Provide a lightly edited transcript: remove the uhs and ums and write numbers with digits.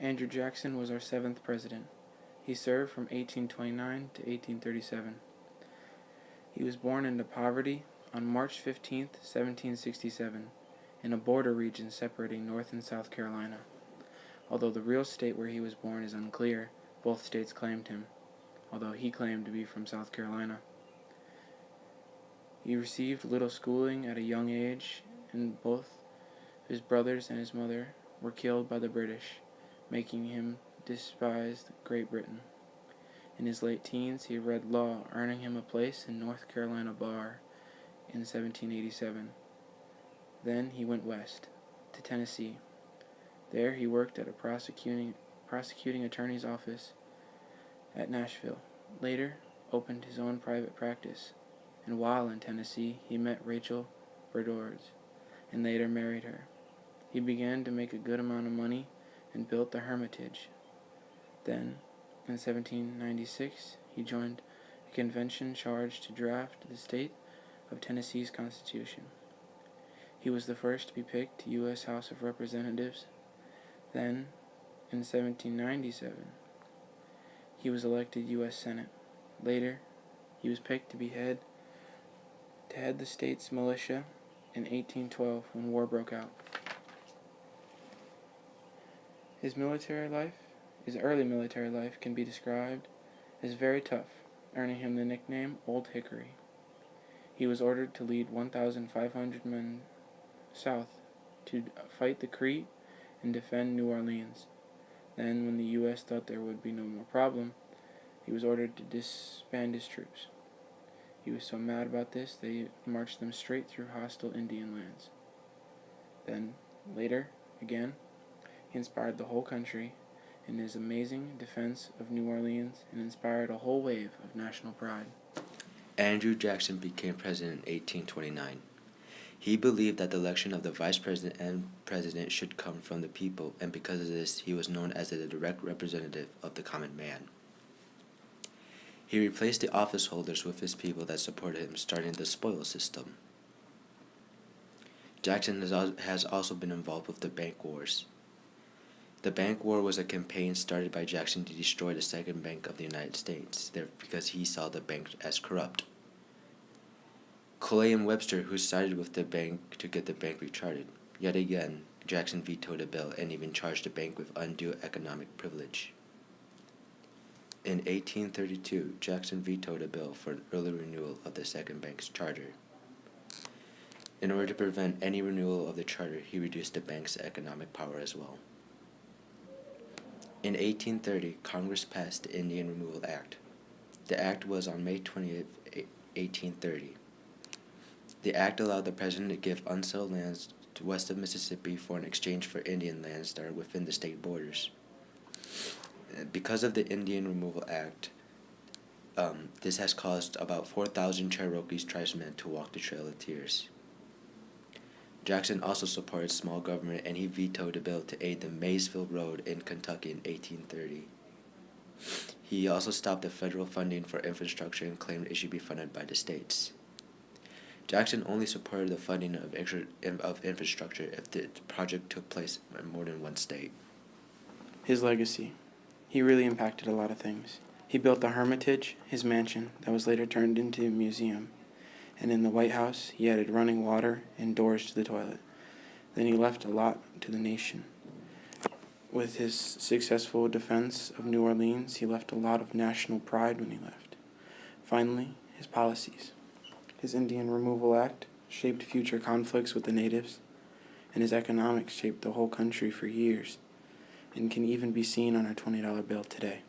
Andrew Jackson was our seventh president. He served from 1829 to 1837. He was born into poverty on March 15, 1767, in a border region separating North and South Carolina. Although the real state where he was born is unclear, both states claimed him, although he claimed to be from South Carolina. He received little schooling at a young age, and both his brothers and his mother were killed by the British, making him despise Great Britain. In his late teens, he read law, earning him a place in North Carolina bar in 1787. Then he went west, to Tennessee. There he worked at a prosecuting attorney's office at Nashville. Later, opened his own private practice, and while in Tennessee, he met Rachel Berdorz, and later married her. He began to make a good amount of money and built the Hermitage. Then, in 1796, he joined a convention charged to draft the state of Tennessee's Constitution. He was the first to be picked to U.S. House of Representatives. Then, in 1797, he was elected U.S. Senate. Later, he was picked to head the state's militia in 1812 when war broke out. His early military life can be described as very tough, earning him the nickname Old Hickory. He was ordered to lead 1,500 men south to fight the Creek and defend New Orleans. Then, when the U.S. thought there would be no more problem, he was ordered to disband his troops. He was so mad about this, they marched them straight through hostile Indian lands. Then, later, again, he inspired the whole country in his amazing defense of New Orleans and inspired a whole wave of national pride. Andrew Jackson became president in 1829. He believed that the election of the vice president and president should come from the people, and because of this, he was known as the direct representative of the common man. He replaced the office holders with his people that supported him, starting the spoils system. Jackson has also been involved with the Bank Wars. The Bank War was a campaign started by Jackson to destroy the second bank of the United States, because he saw the bank as corrupt. Clay and Webster, who sided with the bank to get the bank recharted. Yet again, Jackson vetoed a bill and even charged the bank with undue economic privilege. In 1832, Jackson vetoed a bill for an early renewal of the second bank's charter. In order to prevent any renewal of the charter, he reduced the bank's economic power as well. In 1830, Congress passed the Indian Removal Act. The act was on May 20th, 1830. The act allowed the president to give unsettled lands to west of Mississippi for an exchange for Indian lands that are within the state borders. Because of the Indian Removal Act, this has caused about 4,000 Cherokees tribesmen to walk the Trail of Tears. Jackson also supported small government, and he vetoed a bill to aid the Maysville Road in Kentucky in 1830. He also stopped the federal funding for infrastructure and claimed it should be funded by the states. Jackson only supported the funding of infrastructure if the project took place in more than one state. His legacy. He really impacted a lot of things. He built the Hermitage, his mansion, that was later turned into a museum. And in the White House, he added running water and doors to the toilet. Then he left a lot to the nation. With his successful defense of New Orleans, he left a lot of national pride when he left. Finally, his policies. His Indian Removal Act shaped future conflicts with the natives, and his economics shaped the whole country for years, and can even be seen on our $20 bill today.